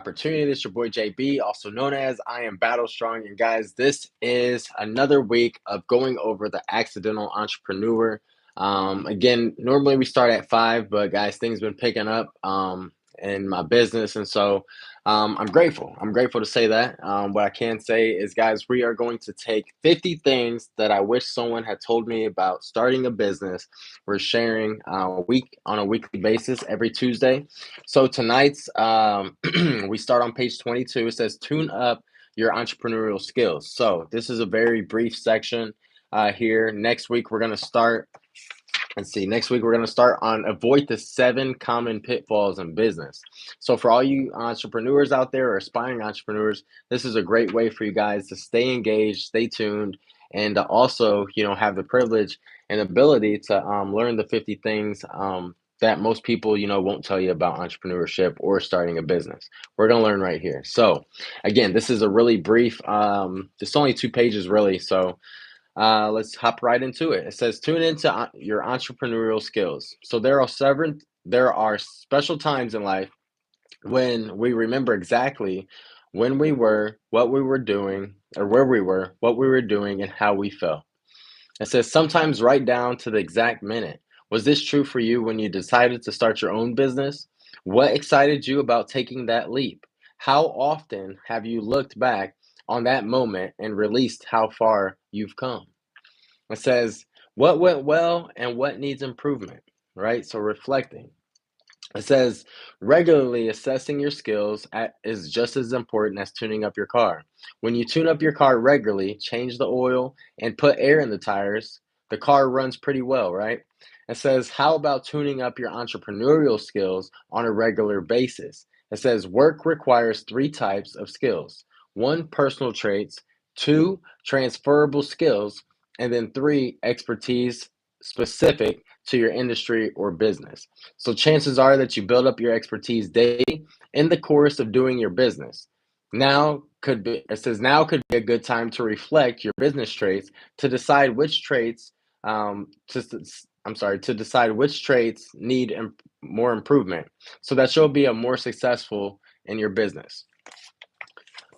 Opportunity. It's your boy JB, also known as I am Battlestrong. And guys, this is another week of going over the accidental entrepreneur. Again, normally we start at 5, but guys, things been picking up in my business, and so I'm grateful. I'm grateful to say that. What I can say is, guys, we are going to take 50 things that I wish someone had told me about starting a business. We're sharing a week on a weekly basis every Tuesday. So tonight's we start on page 22. It says tune up your entrepreneurial skills. So this is a very brief section here. Next week we're going to start. Let's see. Next week we're going to start on avoid the 7 common pitfalls in business. So for all you entrepreneurs out there or aspiring entrepreneurs, this is a great way for you guys to stay engaged, stay tuned, and to also have the privilege and ability to learn the 50 things that most people won't tell you about entrepreneurship or starting a business. We're going to learn right here. So again, this is a really brief. It's only 2 pages really. So let's hop right into it. It says tune into your entrepreneurial skills. So there are special times in life when we remember exactly when we were, what we were doing, or where we were, what we were doing, and how we felt. It says sometimes right down to the exact minute. Was this true for you when you decided to start your own business? What excited you about taking that leap? How often have you looked back on that moment and released how far you've come? It says what went well and what needs improvement, right? So reflecting. It says regularly assessing your skills is just as important as tuning up your car. When you tune up your car regularly, change the oil, and put air in the tires, the car runs pretty well, right? It says, how about tuning up your entrepreneurial skills on a regular basis? It says, work requires 3 types of skills: 1, personal traits; 2, transferable skills; and then 3, expertise specific to your industry or business. So chances are that you build up your expertise daily in the course of doing your business. Now could be a good time to reflect your business traits to decide which traits to I'm sorry to decide which traits need more improvement so that you'll be a more successful in your business.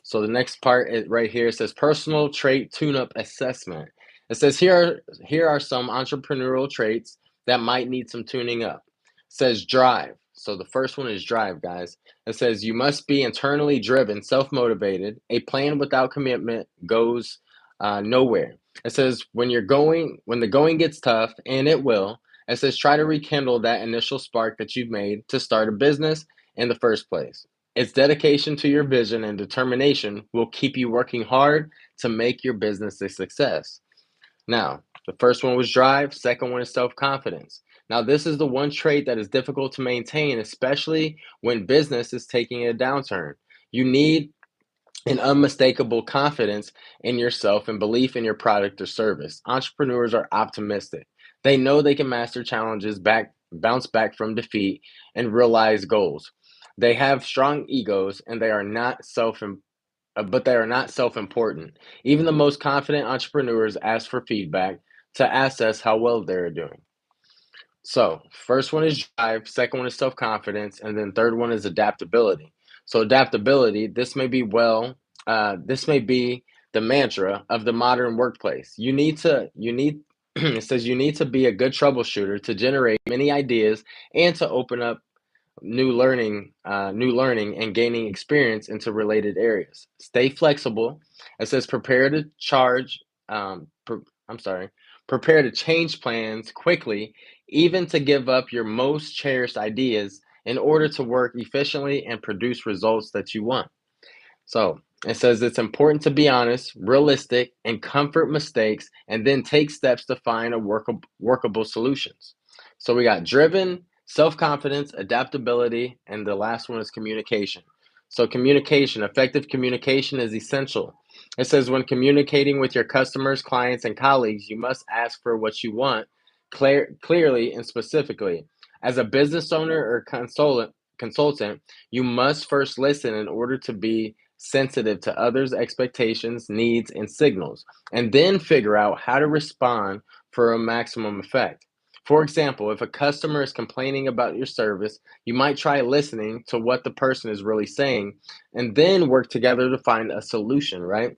So the next part is right here. It says personal trait tune-up assessment. It says here are some entrepreneurial traits that might need some tuning up. It says drive. So the first one is drive, guys. It says you must be internally driven, self-motivated. A plan without commitment goes nowhere. It says when the going gets tough, and it will. It says try to rekindle that initial spark that you've made to start a business in the first place. Its dedication to your vision and determination will keep you working hard to make your business a success. Now, the first one was drive, second one is self-confidence. Now, this is the one trait that is difficult to maintain, especially when business is taking a downturn. You need an unmistakable confidence in yourself and belief in your product or service. Entrepreneurs are optimistic. They know they can master challenges, bounce back from defeat, and realize goals. They have strong egos and they are not self-important. Even the most confident entrepreneurs ask for feedback to assess how well they're doing. So, first one is drive, second one is self-confidence, and then third one is adaptability. So, adaptability, this may be the mantra of the modern workplace. You need, it says you need to be a good troubleshooter to generate many ideas and to open up new learning and gaining experience into related areas. Stay flexible. It says I'm sorry, prepare to change plans quickly, even to give up your most cherished ideas in order to work efficiently and produce results that you want. So it says it's important to be honest, realistic, and comfort mistakes, and then take steps to find workable solutions. So we got driven, self confidence, adaptability, and the last one is communication. So, effective communication is essential. It says when communicating with your customers, clients, and colleagues, you must ask for what you want clearly and specifically. As a business owner or consultant, you must first listen in order to be sensitive to others' expectations, needs, and signals, and then figure out how to respond for a maximum effect. For example, if a customer is complaining about your service, you might try listening to what the person is really saying and then work together to find a solution, right?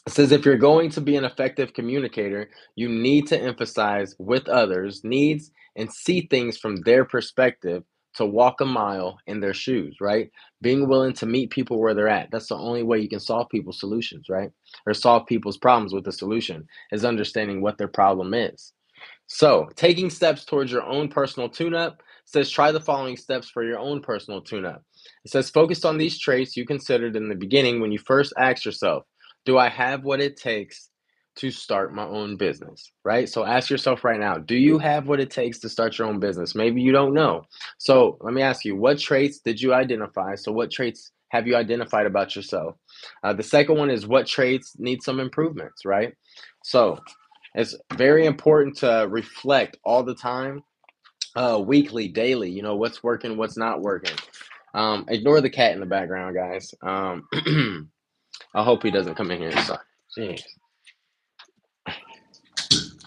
It says if you're going to be an effective communicator, you need to emphasize with others' needs and see things from their perspective to walk a mile in their shoes, right? Being willing to meet people where they're at. That's the only way you can solve people's solutions, right? Or solve people's problems with the solution is understanding what their problem is. So, taking steps towards your own personal tune up says try the following steps for your own personal tune up. It says focus on these traits you considered in the beginning when you first asked yourself, do I have what it takes to start my own business? Right? So, ask yourself right now, do you have what it takes to start your own business? Maybe you don't know. So, let me ask you, what traits did you identify? So, what traits have you identified about yourself? The second one is what traits need some improvements, right? So, it's very important to reflect all the time, weekly, daily, what's working, what's not working. Ignore the cat in the background, guys. I hope he doesn't come in here. So, jeez,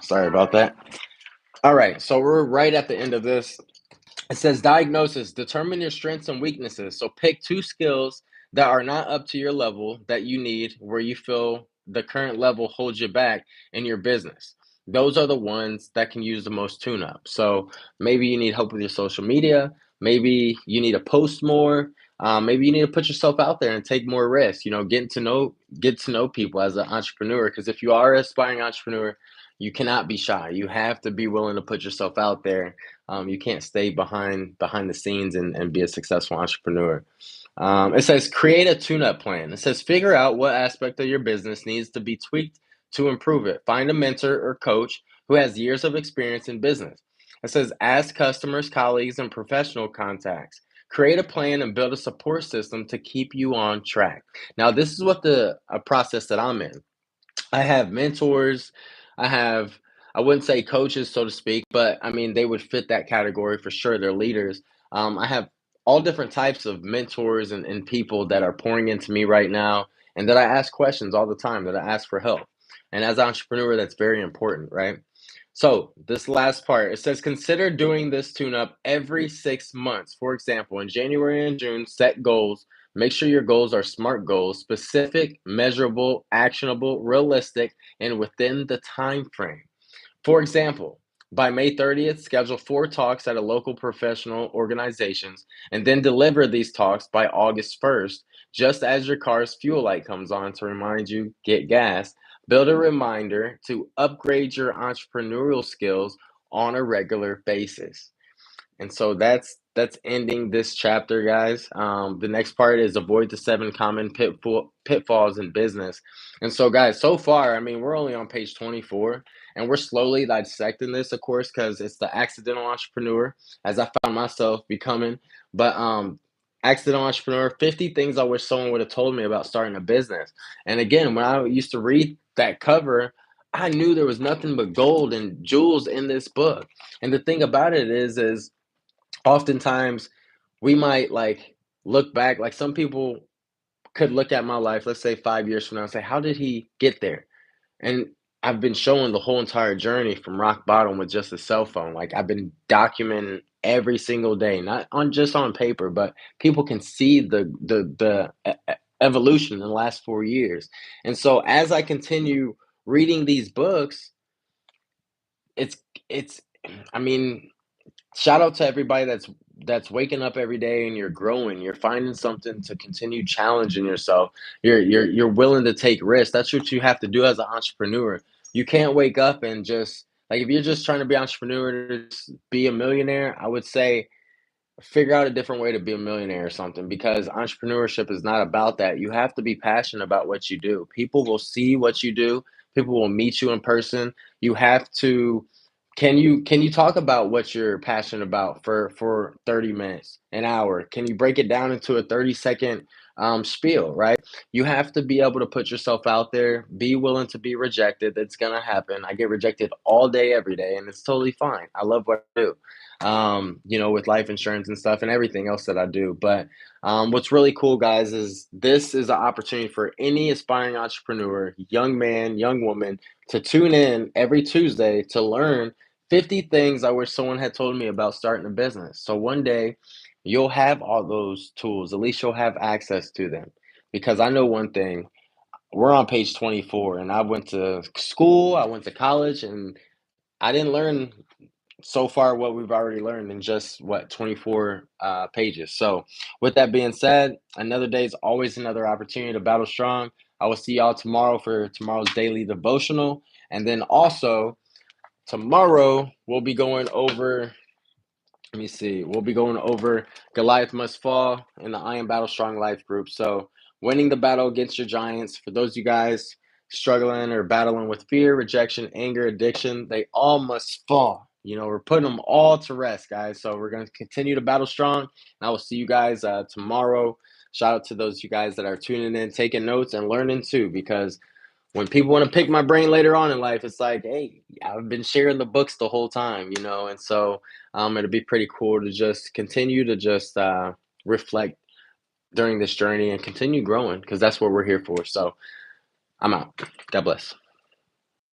sorry about that. All right, so we're right at the end of this. It says diagnosis, determine your strengths and weaknesses. So pick two skills that are not up to your level that you need where you feel the current level holds you back in your business. Those are the ones that can use the most tune up. So maybe you need help with your social media. Maybe you need to post more. Maybe you need to put yourself out there and take more risks. Get to know people as an entrepreneur. Because if you are an aspiring entrepreneur, you cannot be shy. You have to be willing to put yourself out there. You can't stay behind the scenes and be a successful entrepreneur. It says create a tune-up plan. It says figure out what aspect of your business needs to be tweaked to improve it. Find a mentor or coach who has years of experience in business. It says ask customers, colleagues, and professional contacts. Create a plan and build a support system to keep you on track. Now, this is what the a process that I'm in. I have mentors. I have, I wouldn't say coaches, so to speak, but I mean, they would fit that category for sure. They're leaders. I have all different types of mentors and people that are pouring into me right now and that I ask questions all the time, that I ask for help. And as an entrepreneur, that's very important, right? So, this last part, it says consider doing this tune up every 6 months. For example, in January and June, set goals. Make sure your goals are SMART goals, specific, measurable, actionable, realistic, and within the time frame. For example, by May 30th, schedule 4 talks at a local professional organizations and then deliver these talks by August 1st, just as your car's fuel light comes on to remind you get gas. Build a reminder to upgrade your entrepreneurial skills on a regular basis. And so that's ending this chapter, guys. The next part is avoid the 7 common pitfalls in business. And so, guys, so far, I mean, we're only on page 24, and we're slowly dissecting this, of course, because it's the accidental entrepreneur, as I found myself becoming. But accidental entrepreneur, 50 things I wish someone would have told me about starting a business. And again, when I used to read that cover, I knew there was nothing but gold and jewels in this book. And the thing about it is oftentimes we might like look back, like some people could look at my life, let's say 5 years from now, and say, how did he get there? And I've been showing the whole entire journey from rock bottom with just a cell phone. Like I've been documenting every single day, not on just on paper, but people can see the evolution in the last 4 years. And so as I continue reading these books, it's it's I mean, shout out to everybody that's waking up every day and you're growing. You're finding something to continue challenging yourself. You're willing to take risks. That's what you have to do as an entrepreneur. You can't wake up and just like if you're just trying to be an entrepreneur to just be a millionaire, I would say figure out a different way to be a millionaire or something because entrepreneurship is not about that. You have to be passionate about what you do. People will see what you do. People will meet you in person. You have to can you talk about what you're passionate about for 30 minutes, an hour? Can you break it down into a 30-second spiel, right? You have to be able to put yourself out there, be willing to be rejected. It's gonna happen. I get rejected all day, every day, and it's totally fine. I love what I do with life insurance and stuff and everything else that I do. But what's really cool, guys, is this is an opportunity for any aspiring entrepreneur, young man, young woman, to tune in every Tuesday to learn 50 things I wish someone had told me about starting a business. So one day you'll have all those tools, at least you'll have access to them. Because I know one thing, we're on page 24, and I went to school, I went to college, and I didn't learn so far what we've already learned in just what 24 pages. So with that being said, another day is always another opportunity to battle strong. I will see y'all tomorrow for tomorrow's daily devotional, and then also tomorrow we'll be going over, let me see. We'll be going over Goliath Must Fall in the I Am Battle Strong Life group. So, winning the battle against your giants. For those of you guys struggling or battling with fear, rejection, anger, addiction, they all must fall. We're putting them all to rest, guys. So, we're going to continue to battle strong. And I will see you guys tomorrow. Shout out to those of you guys that are tuning in, taking notes, and learning too, because when people want to pick my brain later on in life, it's like, hey, I've been sharing the books the whole time. And so it'll be pretty cool to just continue to just reflect during this journey and continue growing because that's what we're here for. So I'm out. God bless.